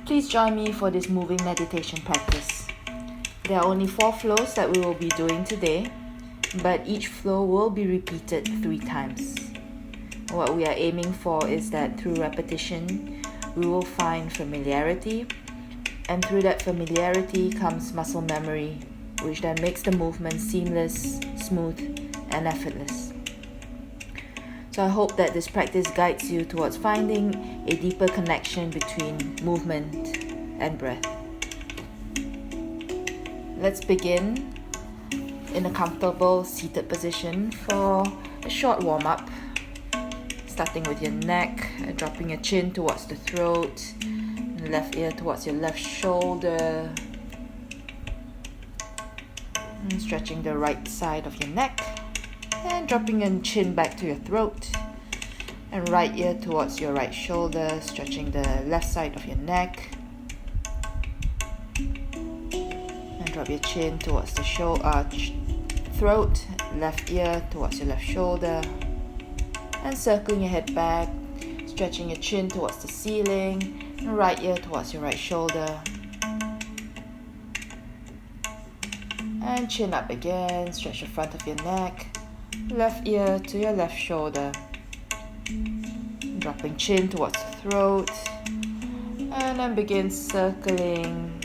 Please join me for this moving meditation practice. There are only 4 flows that we will be doing today, but each flow will be repeated 3 times. What we are aiming for is that through repetition, we will find familiarity, and through that familiarity comes muscle memory, which then makes the movement seamless, smooth, and effortless. So I hope that this practice guides you towards finding a deeper connection between movement and breath. Let's begin in a comfortable seated position for a short warm-up, starting with your neck, dropping your chin towards the throat, and left ear towards your left shoulder, and stretching the right side of your neck, and dropping your chin back to your throat, and right ear towards your right shoulder, stretching the left side of your neck, and drop your chin towards the throat, left ear towards your left shoulder, and circling your head back, stretching your chin towards the ceiling, and right ear towards your right shoulder, and chin up again, stretch the front of your neck, left ear to your left shoulder, dropping chin towards the throat, and then begin circling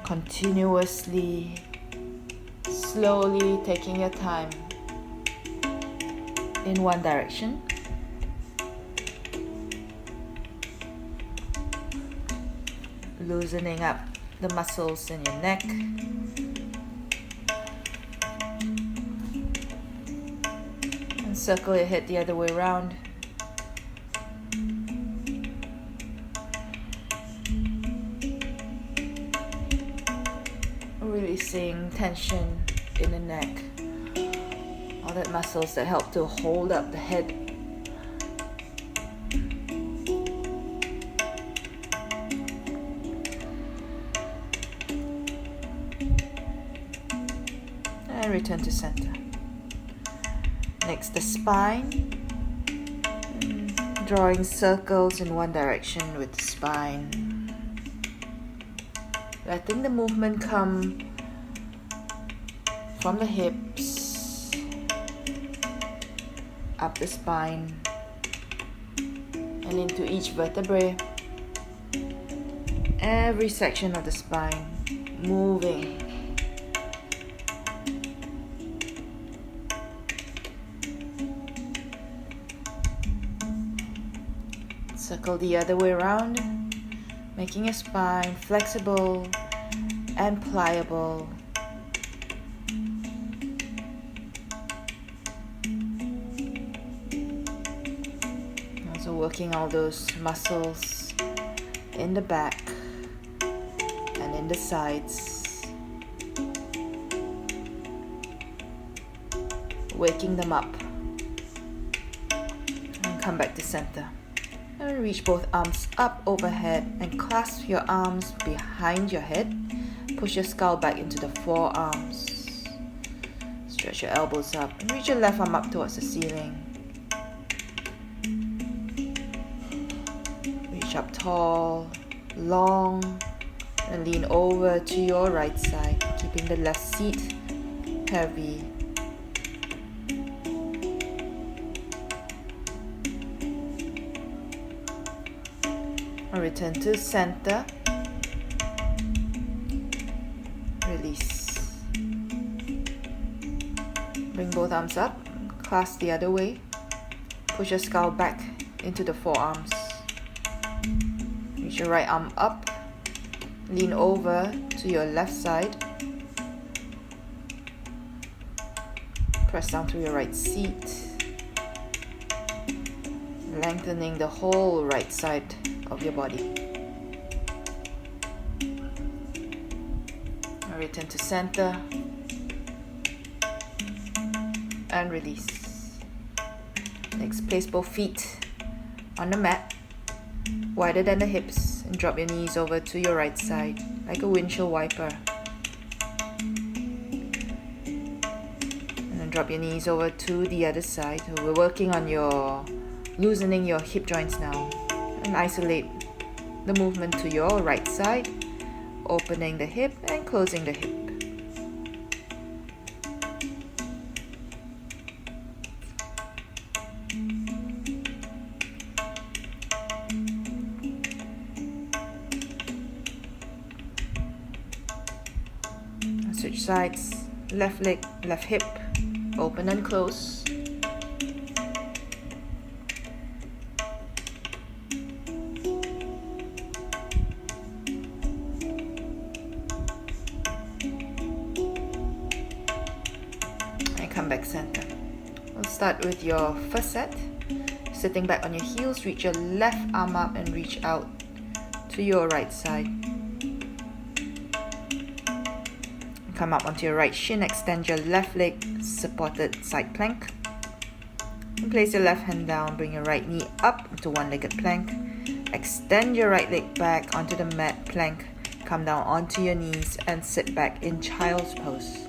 continuously, slowly taking your time in one direction. Loosening up the muscles in your neck. And circle your head the other way around. Releasing tension in the neck. All that muscles that help to hold up the head. And return to center. Next, the spine. Drawing circles in one direction with the spine. Letting the movement come from the hips, up the spine, and into each vertebrae. Every section of the spine moving. Circle the other way around, making your spine flexible and pliable. Also working all those muscles in the back and in the sides. Waking them up. And come back to center. And reach both arms up overhead and clasp your arms behind your head. Push your skull back into the forearms. Stretch your elbows up and reach your left arm up towards the ceiling. Reach up tall, long, and lean over to your right side, keeping the left seat heavy. Return to center. Release. Bring both arms up. Clasp the other way. Push your skull back into the forearms. Reach your right arm up. Lean over to your left side. Press down through your right seat. Lengthening the whole right side of your body. Return to center and release. Next, place both feet on the mat, wider than the hips, and drop your knees over to your right side like a windshield wiper. And then drop your knees over to the other side. So we're working on loosening your hip joints now, and isolate the movement to your right side, opening the hip and closing the hip. Switch sides, left leg, left hip, open and close. And come back center. We'll start with your first set. Sitting back on your heels, reach your left arm up and reach out to your right side. Come up onto your right shin, extend your left leg, supported side plank. And place your left hand down, bring your right knee up into one-legged plank. Extend your right leg back onto the mat plank. Come down onto your knees and sit back in child's pose.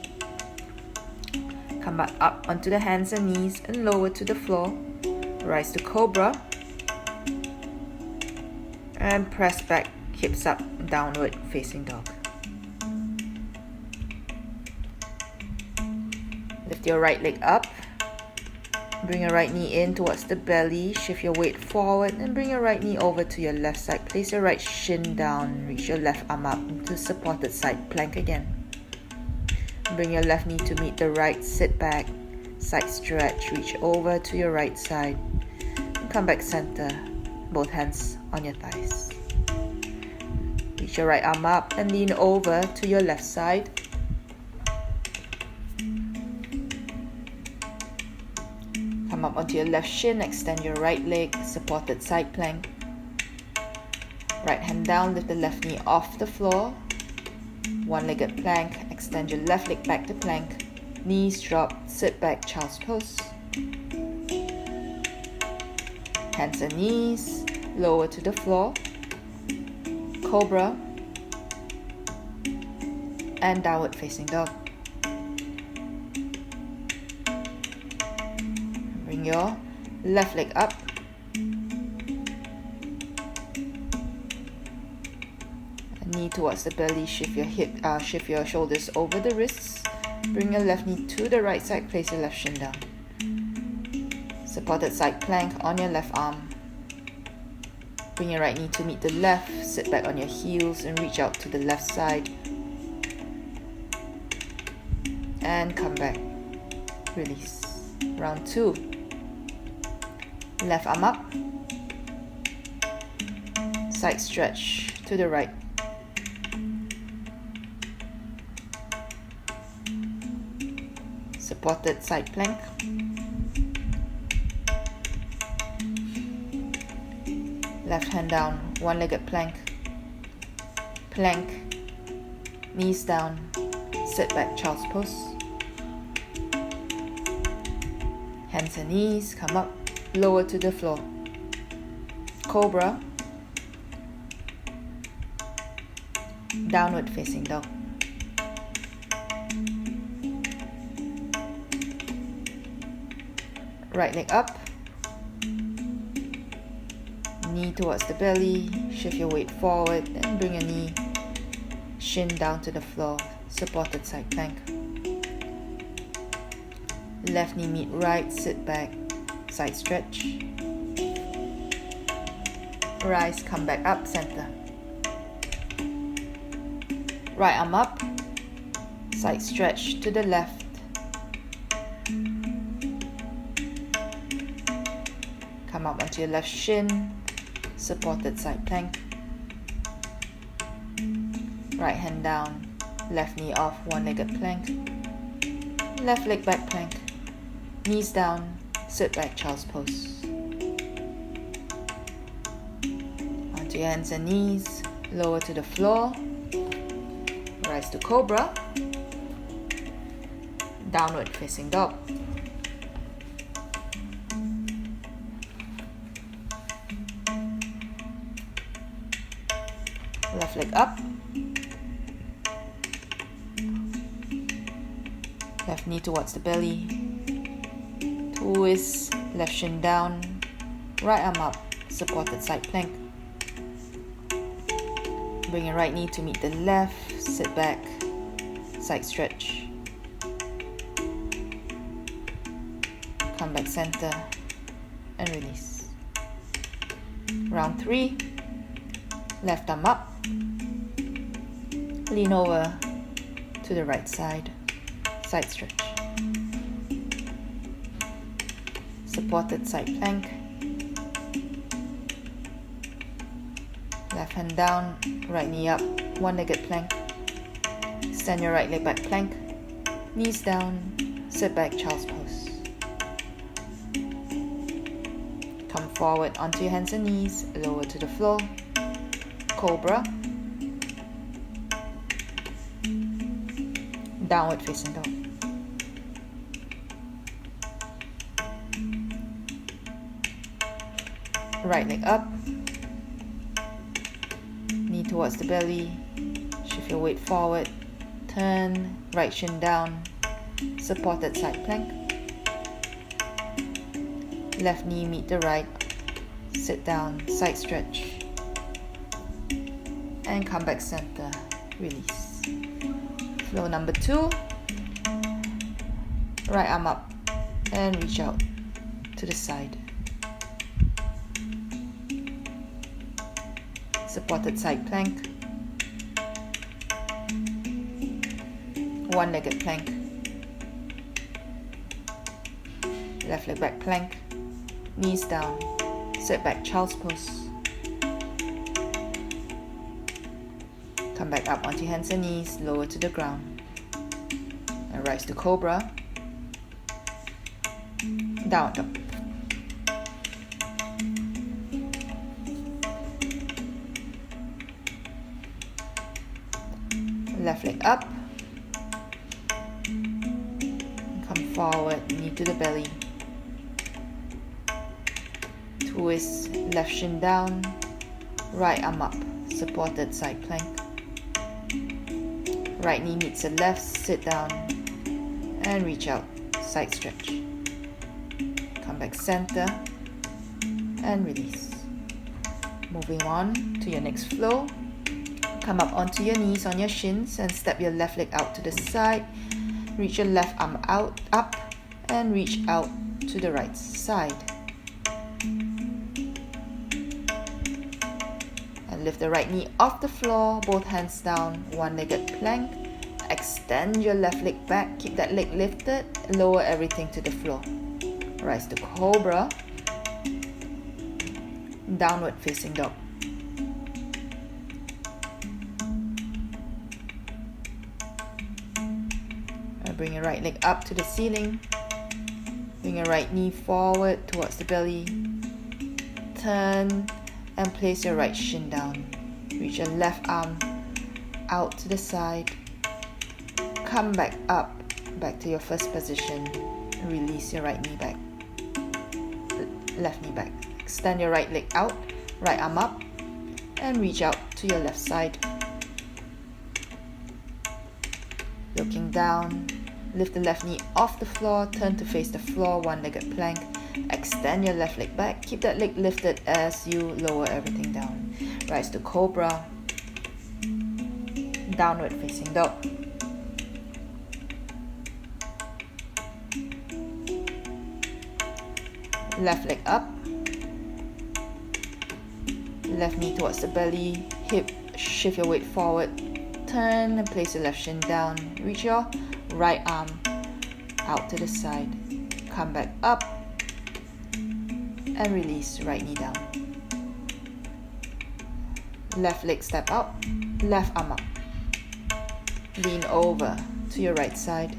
Come back up onto the hands and knees and lower to the floor. Rise to cobra. And press back, hips up, downward facing dog. Lift your right leg up, bring your right knee in towards the belly, shift your weight forward and bring your right knee over to your left side. Place your right shin down, reach your left arm up into supported side plank again. Bring your left knee to meet the right, sit back, side stretch, reach over to your right side and come back center, both hands on your thighs. Reach your right arm up and lean over to your left side. Come up onto your left shin, extend your right leg, supported side plank. Right hand down, lift the left knee off the floor. One-legged plank, extend your left leg back to plank. Knees drop, sit back, child's pose. Hands and knees, lower to the floor. Cobra. And downward facing dog. Bring your left leg up. Knee towards the belly, shift your shoulders over the wrists. Bring your left knee to the right side, place your left shin down. Supported side plank on your left arm. Bring your right knee to meet the left, sit back on your heels and reach out to the left side. And come back. Release. Round 2. Left arm up. Side stretch to the right. Supported side plank. Left hand down, one-legged plank. Plank. Knees down. Sit back, child's pose. Hands and knees, come up, lower to the floor. Cobra. Downward facing dog. Right leg up. Knee towards the belly. Shift your weight forward and bring your knee, shin down to the floor. Supported side plank. Left knee meet right, sit back, side stretch. Rise, come back up, center. Right arm up, side stretch to the left. Come up onto your left shin, supported side plank. Right hand down, left knee off, one-legged plank. Left leg back plank. Knees down, sit back, child's pose. Onto your hands and knees, lower to the floor. Rise to cobra. Downward facing dog. Left leg up. Left knee towards the belly. Twist, left shin down. Right arm up, supported side plank. Bring your right knee to meet the left, sit back, side stretch. Come back center and release. Round 3, left arm up, lean over to the right side, side stretch. Supported side plank. Left hand down, right knee up, one-legged plank. Stand your right leg back plank. Knees down, sit back, child's pose. Come forward onto your hands and knees, lower to the floor. Cobra. Downward facing dog. Right leg up. Knee towards the belly. Shift your weight forward. Turn, right shin down. Supported side plank. Left knee meet the right. Sit down, side stretch. And come back center. Release. Flow number 2. Right arm up and reach out to the side. Supported side plank. One-legged plank. Left leg back plank. Knees down. Sit back, child's pose. Come back up onto hands and knees, lower to the ground. And rise to cobra. Down dog. Left leg up. Come forward, knee to the belly. Twist, left shin down. Right arm up, supported side plank. Right knee meets the left, sit down. And reach out, side stretch. Come back center. And release. Moving on to your next flow. Come up onto your knees on your shins and step your left leg out to the side. Reach your left arm out, up, and reach out to the right side. And lift the right knee off the floor, both hands down, one-legged plank. Extend your left leg back, keep that leg lifted, lower everything to the floor. Rise to cobra. Downward facing dog. Bring your right leg up to the ceiling. Bring your right knee forward towards the belly. Turn and place your right shin down. Reach your left arm out to the side. Come back up, back to your first position. Release your right knee back. Left knee back. Extend your right leg out, right arm up, and reach out to your left side. Looking down. Lift the left knee off the floor, turn to face the floor, one-legged plank. Extend your left leg back, keep that leg lifted as you lower everything down. Rise to cobra. Downward facing dog. Left leg up. Left knee towards the belly, hip, shift your weight forward. Turn and place your left shin down. Reach your right arm out to the side. Come back up and release, right knee down. Left leg step out, left arm up. Lean over to your right side.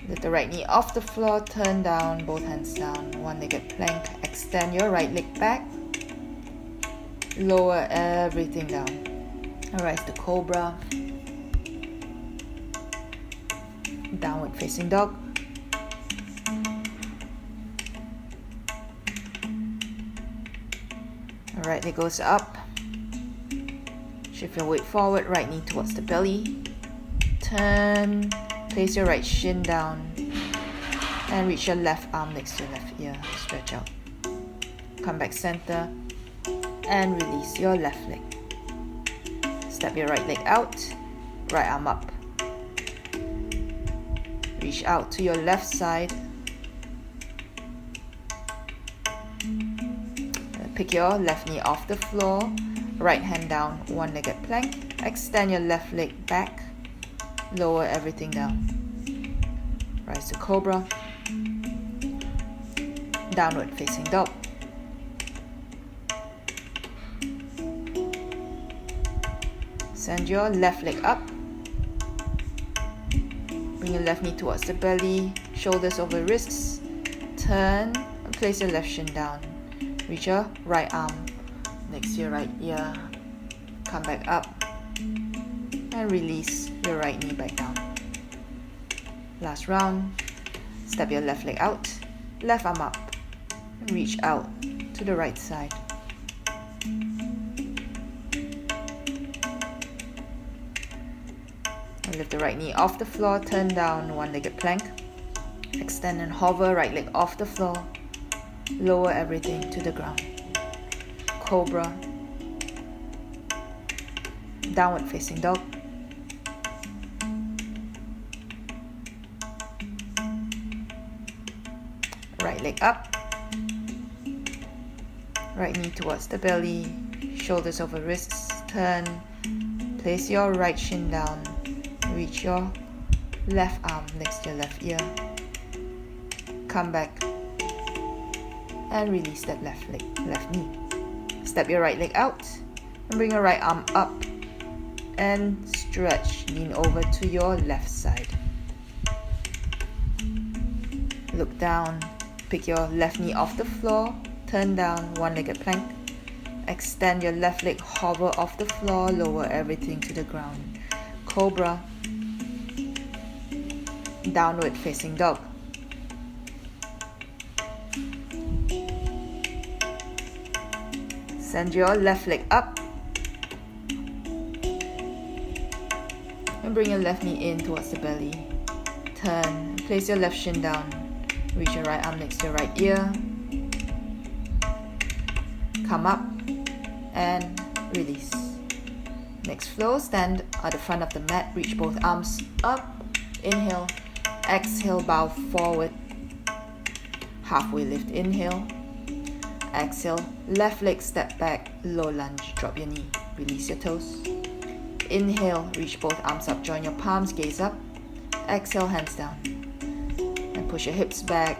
Lift the right knee off the floor, turn down, both hands down, one-legged plank. Extend your right leg back. Lower everything down. Rise to cobra. Downward facing dog. Right leg goes up. Shift your weight forward, right knee towards the belly. Turn, place your right shin down. And reach your left arm next to your left ear. Stretch out. come back center, and release your left leg. Step your right leg out, right arm up. Reach out to your left side. Pick your left knee off the floor, right hand down, one-legged plank. Extend your left leg back, lower everything down. Rise to cobra, downward facing dog. Send your left leg up. Bring your left knee towards the belly, shoulders over wrists. Turn and place your left shin down. Reach your right arm next to your right ear. Come back up and release your right knee back down. Last round. Step your left leg out, left arm up, and reach out to the right side. And lift the right knee off the floor, turn down, one-legged plank. Extend and hover, right leg off the floor. Lower everything to the ground. Cobra. Downward facing dog. Right leg up. Right knee towards the belly. Shoulders over wrists. Turn. Place your right shin down. Reach your left arm next to your left ear. Come back. And release that left leg, left knee. Step your right leg out and bring your right arm up and stretch. Lean over to your left side. Look down. Pick your left knee off the floor. Turn down, one-legged plank. Extend your left leg, hover off the floor. Lower everything to the ground. Cobra. Downward facing dog. Send your left leg up and bring your left knee in towards the belly. Turn, place your left shin down. Reach your right arm next to your right ear. Come up and release. Next flow, stand at the front of the mat. Reach both arms up. Inhale. Exhale, bow forward. Halfway lift, inhale. Exhale, left leg step back, low lunge, drop your knee, release your toes. Inhale, reach both arms up, join your palms, gaze up. Exhale, hands down. And push your hips back,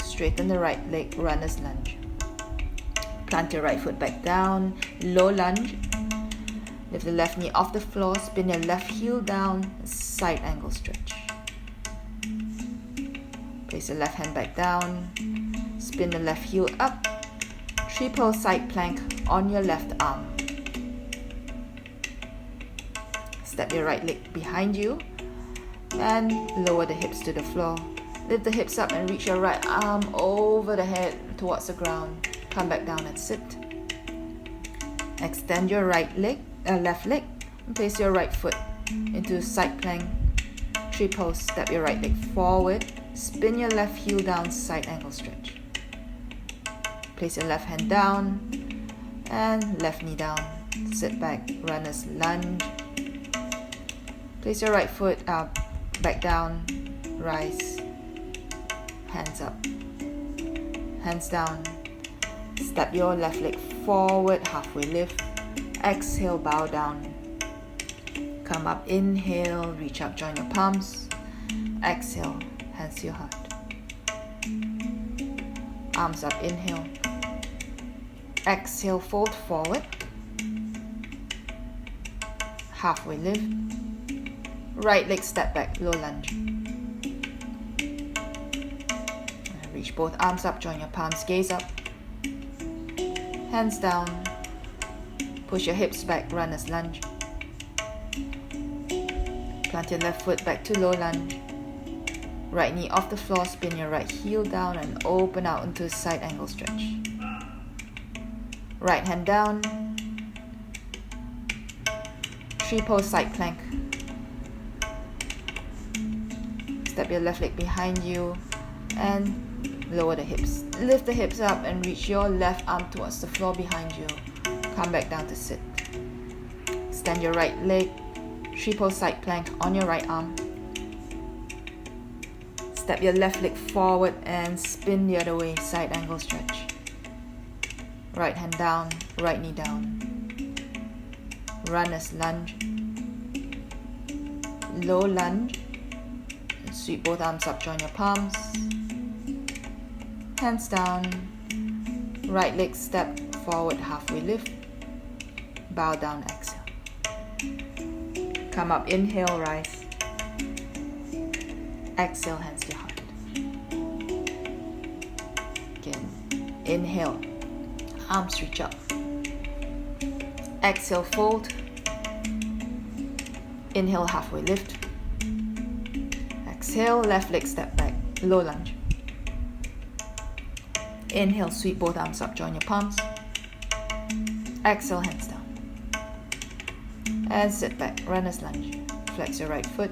straighten the right leg, runner's lunge. Plant your right foot back down, low lunge. Lift the left knee off the floor, spin your left heel down, side angle stretch. Place your left hand back down, spin the left heel up. Triple side plank on your left arm. Step your right leg behind you and lower the hips to the floor. Lift the hips up and reach your right arm over the head towards the ground. Come back down and sit. Extend your left leg and place your right foot into side plank. Triple, step your right leg forward. Spin your left heel down, side angle stretch. Place your left hand down and left knee down. Sit back, runner's lunge. Place your right foot up, back down, rise. Hands up, hands down. Step your left leg forward, halfway lift. Exhale, bow down. Come up, inhale, reach up, join your palms. Exhale, hands to your heart. Arms up, inhale. Exhale, fold forward. Halfway lift. Right leg step back, low lunge. Reach both arms up, join your palms, gaze up. Hands down. Push your hips back, runner's lunge. Plant your left foot back to low lunge. Right knee off the floor, spin your right heel down and open out into a side angle stretch. Right hand down. Triple side plank. Step your left leg behind you and Lower the hips. Lift the hips up and reach your left arm towards the floor behind you. Come back down to sit. Extend your right leg. Triple side plank on your right arm. Step your left leg forward and spin the other way. Side angle stretch. Right hand down, right knee down. Runner's lunge. Low lunge. And sweep both arms up, join your palms. Hands down. Right leg step forward, halfway lift. Bow down, exhale. Come up, inhale, rise. Exhale, hands to heart. Again, inhale, arms reach up. Exhale, fold. Inhale, halfway lift. Exhale, left leg step back, low lunge. Inhale, sweep both arms up, join your palms. Exhale, hands down. And sit back, runner's lunge. Flex your right foot,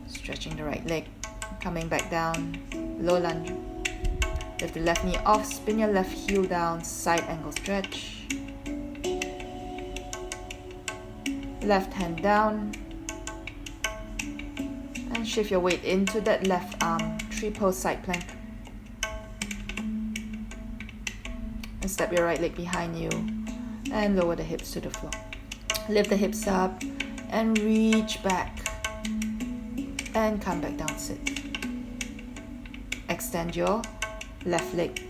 stretching the right leg. Coming back down, low lunge. Lift the left knee off, spin your left heel down, side angle stretch. Left hand down. And shift your weight into that left arm, triple side plank. And step your right leg behind you and lower the hips to the floor. Lift the hips up and reach back and come back down, sit. Extend your left leg,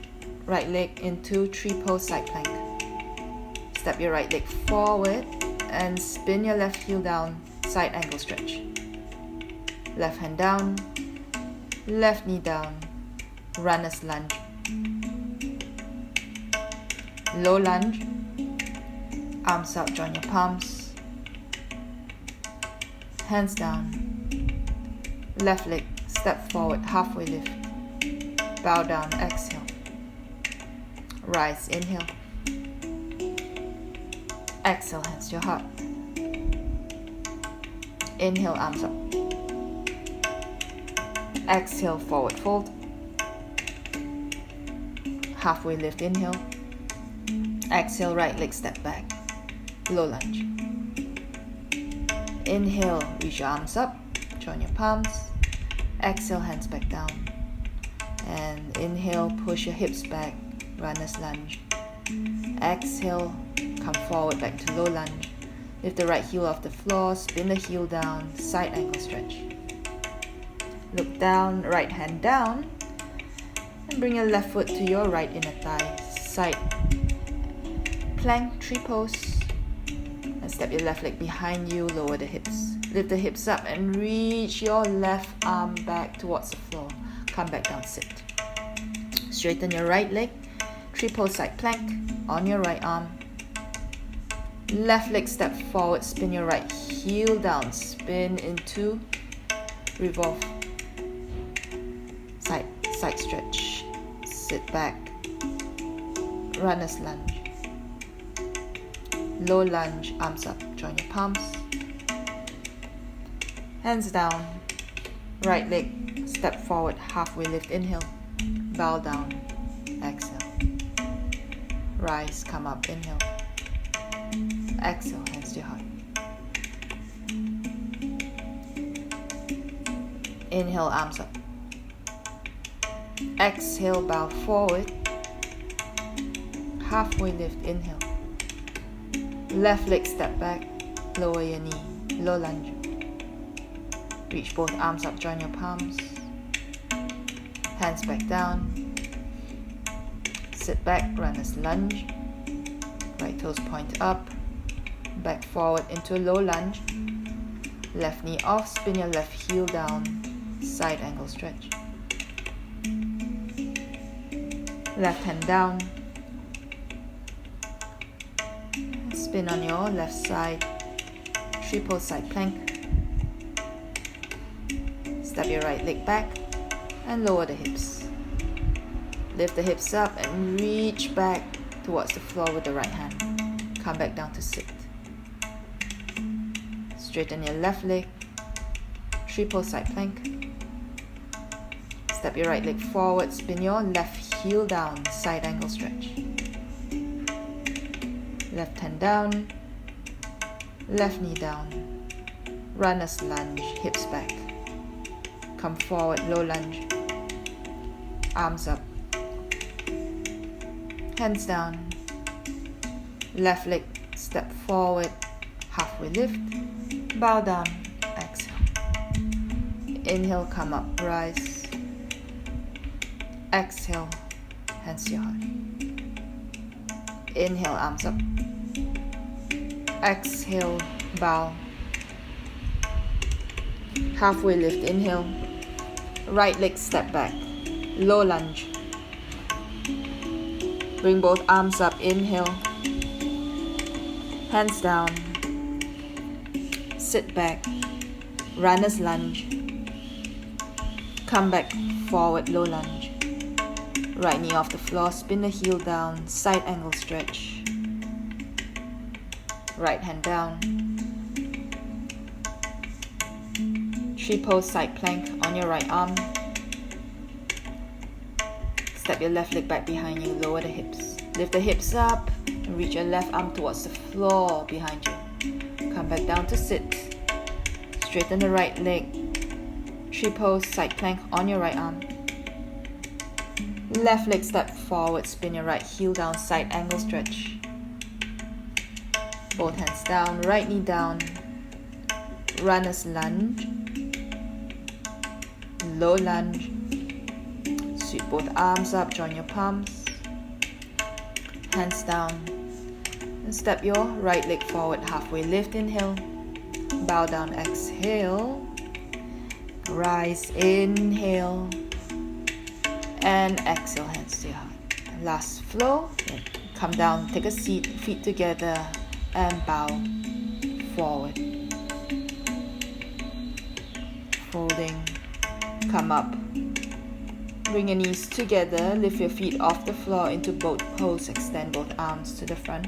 right leg into triple side plank. Step your right leg forward and spin your left heel down, side angle stretch. Left hand down, left knee down, runner's lunge. Low lunge, arms up, join your palms. Hands down, left leg, step forward, halfway lift. Bow down, exhale. Rise, inhale. Exhale, hands to your heart. Inhale, arms up. Exhale, forward fold. Halfway lift, inhale. Exhale, right leg step back. Low lunge. Inhale, reach your arms up. Join your palms. Exhale, hands back down. And inhale, push your hips back. Runner's lunge. Exhale, come forward back to low lunge. Lift the right heel off the floor. Spin the heel down. Side angle stretch. Look down, right hand down. And bring your left foot to your right inner thigh. Side plank, tree pose. And step your left leg behind you, lower the hips. Lift the hips up and reach your left arm back towards the floor. Come back down, sit. Straighten your right leg, triple side plank on your right arm. Left leg step forward, spin your right heel down, spin into revolve. Side stretch. Sit back. Runner's lunge. Low lunge, arms up, join your palms. Hands down. Right leg, step forward, halfway lift, inhale. Bow down, exhale. Rise, come up, inhale. Exhale, hands to your heart. Inhale, arms up. Exhale, bow forward. Halfway lift, inhale. Left leg step back, lower your knee, low lunge. Reach both arms up, join your palms. Hands back down. Sit back, runner's lunge. Right toes point up. Back forward into a low lunge. Left knee off, spin your left heel down. Side angle stretch. Left hand down. Spin on your left side. Triple side plank. Step your right leg back and lower the hips. Lift the hips up and reach back towards the floor with the right hand. Come back down to sit. Straighten your left leg. Triple side plank. Step your right leg forward, spin your left heel down, side angle stretch. Left hand down, left knee down. Runner's lunge, hips back. Come forward, low lunge. Arms up. Hands down. Left leg, step forward, halfway lift. Bow down, exhale. Inhale, come up, rise. Exhale, hands to your heart. Inhale, arms up. Exhale, bow. Halfway lift, inhale. Right leg, step back. Low lunge. Bring both arms up, inhale. Hands down. Sit back. Runner's lunge. Come back, forward, low lunge. Right knee off the floor, spin the heel down, side angle stretch. Right hand down. Tree pose, side plank on your right arm. Step your left leg back behind you, lower the hips. Lift the hips up and reach your left arm towards the floor behind you. Come back down to sit. Straighten the right leg. Tree pose, side plank on your right arm. Left leg step forward, spin your right heel down, side angle stretch. Both hands down, right knee down. Runner's lunge. Low lunge. Sweep both arms up, join your palms. Hands down. And step your right leg forward, halfway lift, inhale. Bow down, exhale. Rise, inhale. And exhale, hands to your heart. Last flow. Come down, take a seat, feet together, and bow forward. Folding. Come up. Bring your knees together, lift your feet off the floor into boat pose, extend both arms to the front.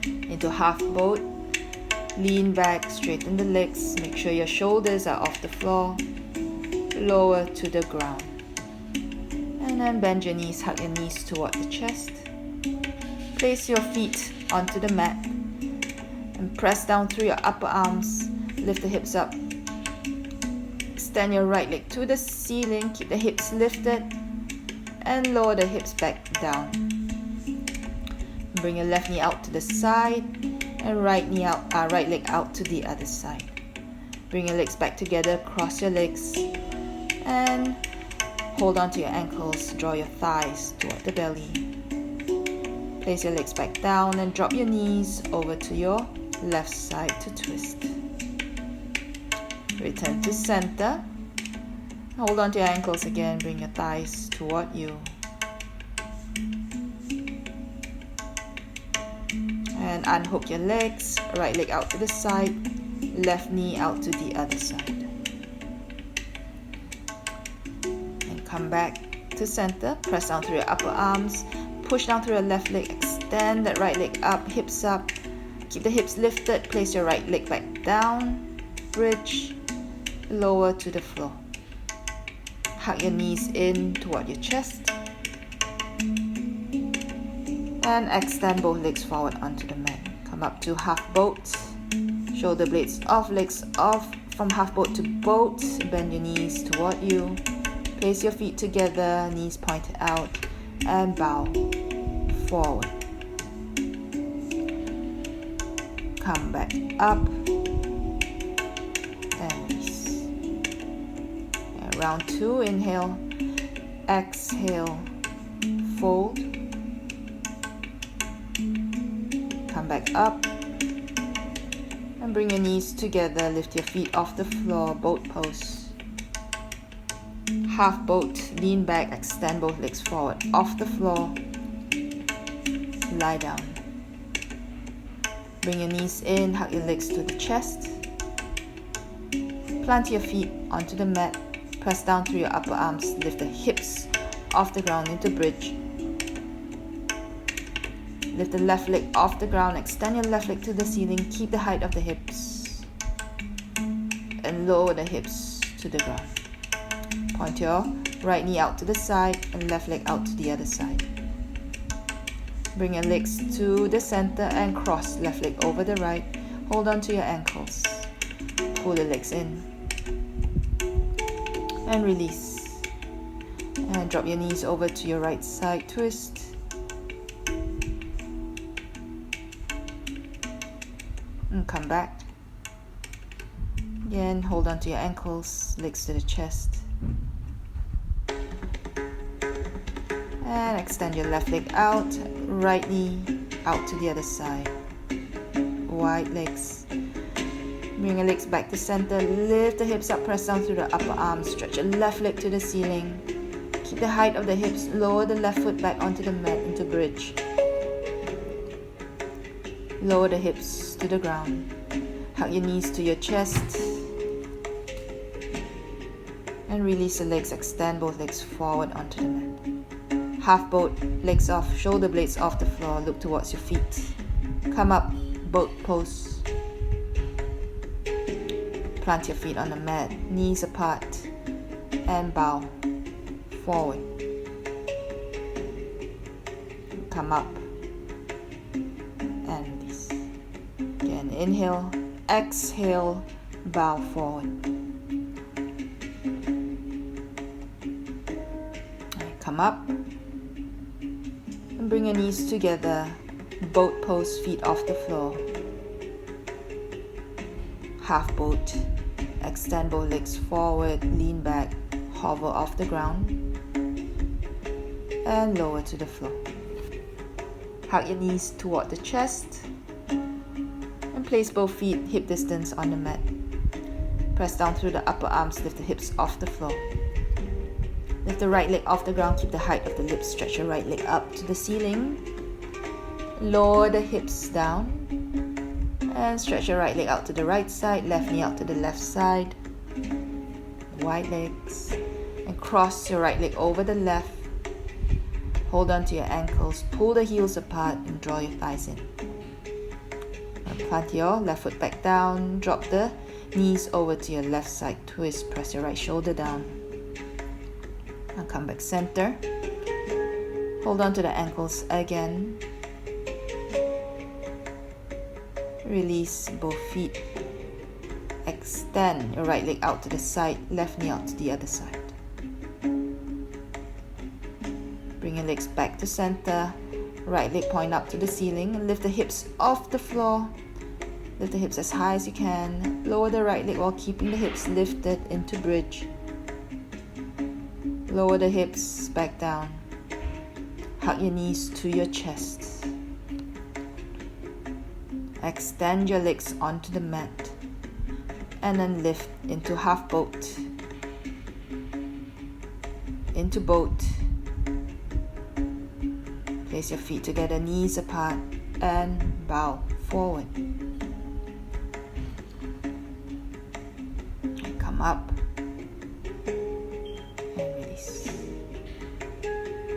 Into half boat, lean back, straighten the legs, make sure your shoulders are off the floor, lower to the ground. And then bend your knees, hug your knees toward the chest. Place your feet onto the mat and press down through your upper arms, lift the hips up. Extend your right leg to the ceiling, keep the hips lifted and lower the hips back down. Bring your left knee out to the side and right leg out to the other side. Bring your legs back together, cross your legs and hold on to your ankles, draw your thighs toward the belly. Place your legs back down and drop your knees over to your left side to twist. Return to center. Hold on to your ankles again. Bring your thighs toward you. And unhook your legs. Right leg out to the side. Left knee out to the other side. And come back to center. Press down through your upper arms. Push down through your left leg. Extend that right leg up. Hips up. Keep the hips lifted. Place your right leg back down. Bridge. Lower to the floor. Hug your knees in toward your chest. And extend both legs forward onto the mat. Come up to half boat. Shoulder blades off, legs off. From half boat to boat. Bend your knees toward you. Place your feet together, knees pointed out. And bow forward. Come back up. Round 2, inhale, exhale, fold, come back up, and bring your knees together, lift your feet off the floor, boat pose. Half boat, lean back, extend both legs forward, off the floor, lie down. Bring your knees in, hug your legs to the chest, plant your feet onto the mat. Press down through your upper arms, lift the hips off the ground into bridge. Lift the left leg off the ground, extend your left leg to the ceiling, keep the height of the hips. And lower the hips to the ground. Point your right knee out to the side and left leg out to the other side. Bring your legs to the center and cross left leg over the right. Hold on to your ankles. Pull the legs in. And release. And drop your knees over to your right side. Twist. And come back. Again, hold on to your ankles, legs to the chest. And extend your left leg out, right knee out to the other side. Wide legs. Bring your legs back to center, lift the hips up, press down through the upper arm, stretch your left leg to the ceiling. Keep the height of the hips, lower the left foot back onto the mat into bridge. Lower the hips to the ground. Hug your knees to your chest. And release the legs, extend both legs forward onto the mat. Half boat, legs off, shoulder blades off the floor, look towards your feet. Come up, boat pose. Plant your feet on the mat, knees apart, and bow forward. Come up and release. Again, inhale, exhale, bow forward. Come up and bring your knees together, boat pose, feet off the floor. Half boat, extend both legs forward, lean back, hover off the ground, and lower to the floor. Hug your knees toward the chest and place both feet hip distance on the mat. Press down through the upper arms, lift the hips off the floor. Lift the right leg off the ground, keep the height of the lips, stretch your right leg up to the ceiling. Lower the hips down and stretch your right leg out to the right side, left knee out to the left side. Wide legs and cross your right leg over the left. Hold on to your ankles, pull the heels apart and draw your thighs in. And plant your left foot back down, drop the knees over to your left side, twist, press your right shoulder down. And come back center. Hold on to the ankles again. Release both feet. Extend your right leg out to the side, left knee out to the other side. Bring your legs back to center. Right leg point up to the ceiling and lift the hips off the floor. Lift the hips as high as you can. Lower the right leg while keeping the hips lifted into bridge. Lower the hips back down. Hug your knees to your chest. Extend your legs onto the mat. And then lift into half boat. Into boat. Place your feet together, knees apart, and bow forward. And come up.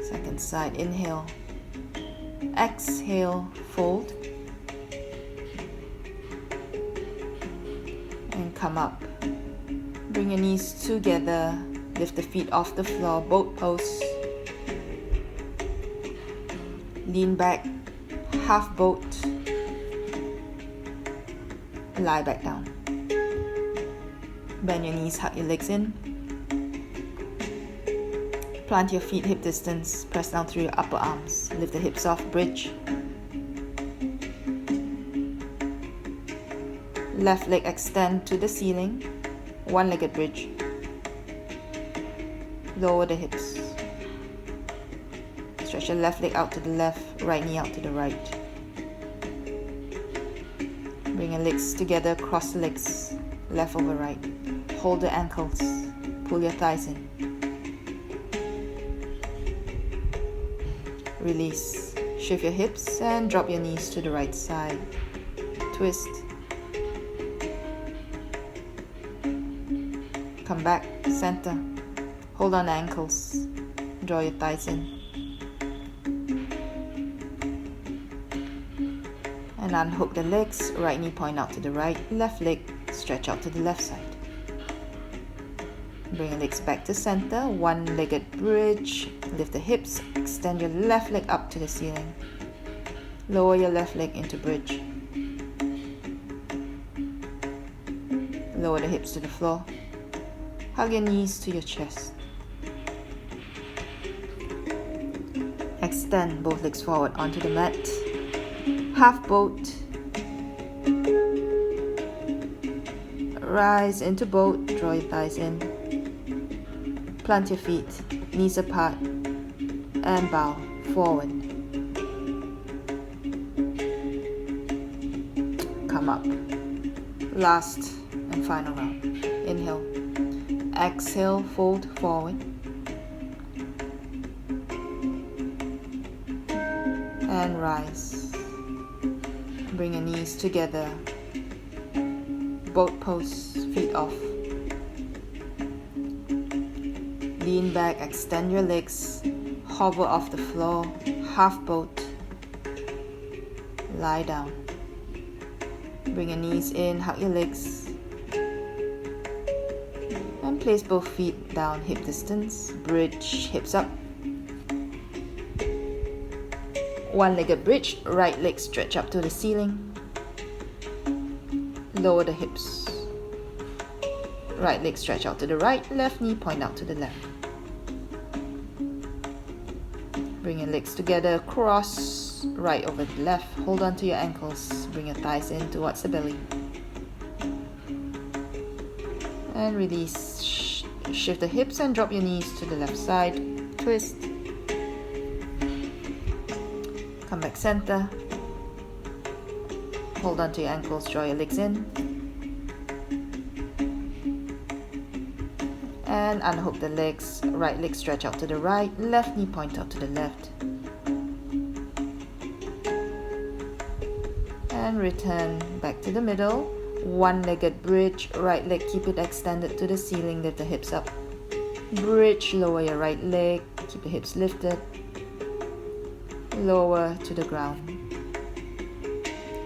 Second side, inhale, exhale, fold, and come up. Bring your knees together, lift the feet off the floor, boat pose. Lean back, half boat, lie back down. Bend your knees, hug your legs in. Plant your feet hip distance, press down through your upper arms, lift the hips off, bridge. Left leg extend to the ceiling, one-legged bridge. Lower the hips. Stretch your left leg out to the left, right knee out to the right. Bring your legs together, cross the legs, left over right. Hold the ankles, pull your thighs in. Release. Shift your hips and drop your knees to the right side. Twist. Come back, center. Hold on the ankles. Draw your thighs in. And unhook the legs. Right knee point out to the right. Left leg stretch out to the left side. Bring your legs back to center, one-legged bridge. Lift the hips, extend your left leg up to the ceiling. Lower your left leg into bridge. Lower the hips to the floor. Hug your knees to your chest. Extend both legs forward onto the mat. Half boat. Rise into boat, draw your thighs in. Plant your feet, knees apart, and bow forward. Come up. Last and final round. Inhale. Exhale, fold forward. And rise. Bring your knees together. Boat pose, feet off. Lean back, extend your legs, hover off the floor, half boat. Lie down. Bring your knees in, hug your legs. And place both feet down hip distance. Bridge, hips up. One-legged bridge, right leg stretch up to the ceiling. Lower the hips. Right leg stretch out to the right, left knee point out to the left. Bring your legs together, cross right over the left. Hold on to your ankles. Bring your thighs in towards the belly. And release. Shift the hips and drop your knees to the left side. Twist. Come back center. Hold on to your ankles, draw your legs in. And unhook the legs. Right leg stretch out to the right, left knee point out to the left. And return back to the middle. One-legged bridge, right leg keep it extended to the ceiling, lift the hips up. Bridge, lower your right leg, keep the hips lifted. Lower to the ground.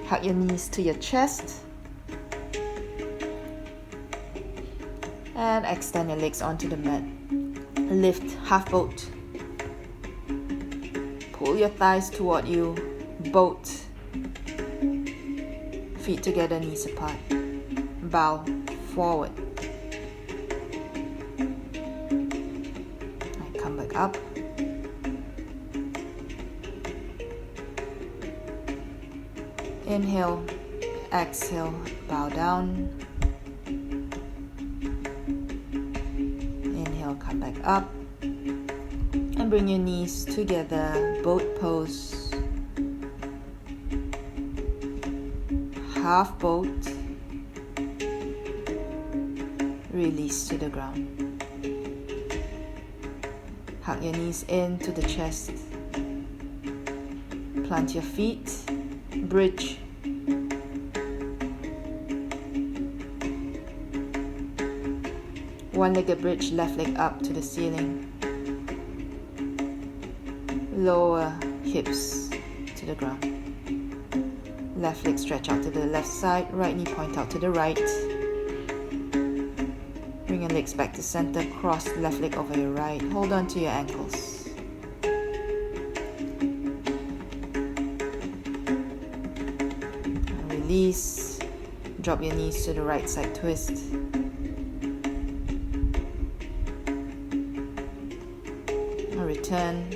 Hug your knees to your chest. And extend your legs onto the mat. Lift, half boat. Pull your thighs toward you. Boat. Feet together, knees apart. Bow forward. And come back up. Inhale, exhale, bow down. Inhale, come back up. And bring your knees together, boat pose. Half boat. Release to the ground. Hug your knees into the chest. Plant your feet. Bridge. One-legged bridge, left leg up to the ceiling. Lower hips to the ground. Left leg stretch out to the left side, right knee point out to the right. Bring your legs back to center, cross the left leg over your right. Hold on to your ankles. Release. Drop your knees to the right side, twist. Return.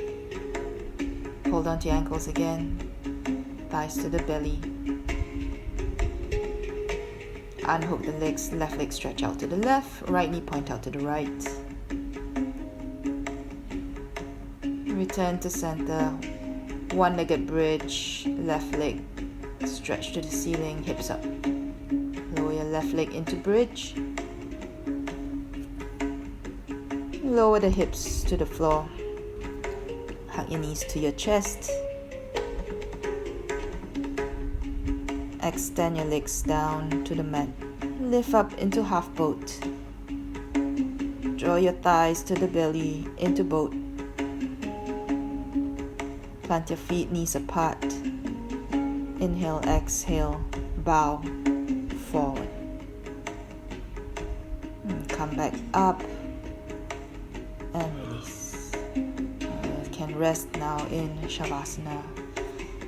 Hold on to your ankles again. Thighs to the belly. Unhook the legs, left leg stretch out to the left, right knee point out to the right. Return to center. One-legged bridge, left leg stretch to the ceiling, hips up. Lower your left leg into bridge. Lower the hips to the floor. Hug your knees to your chest. Extend your legs down to the mat. Lift up into half boat. Draw your thighs to the belly into boat. Plant your feet, knees apart. Inhale, exhale, bow forward. And come back up. and release. You can rest now in Shavasana.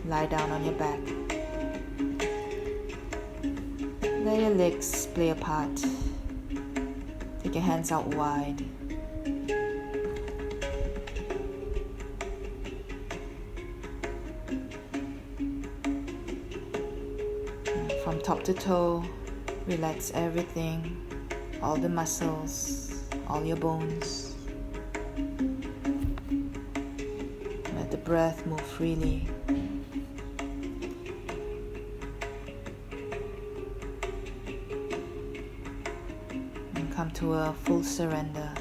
Lie down on your back. Let your legs play apart. Take your hands out wide. From top to toe, relax everything, all the muscles, all your bones. Let the breath move freely. And come to a full surrender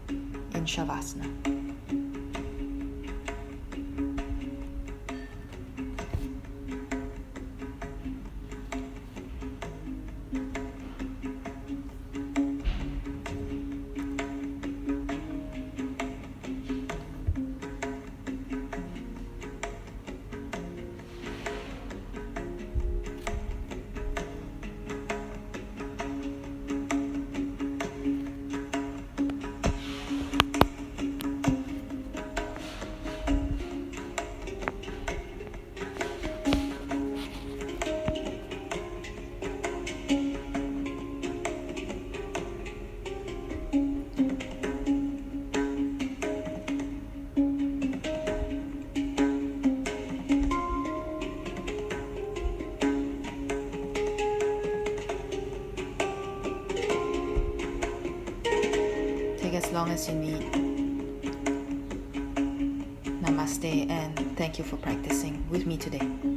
in Shavasana. As long as you need. Namaste, and thank you for practicing with me today.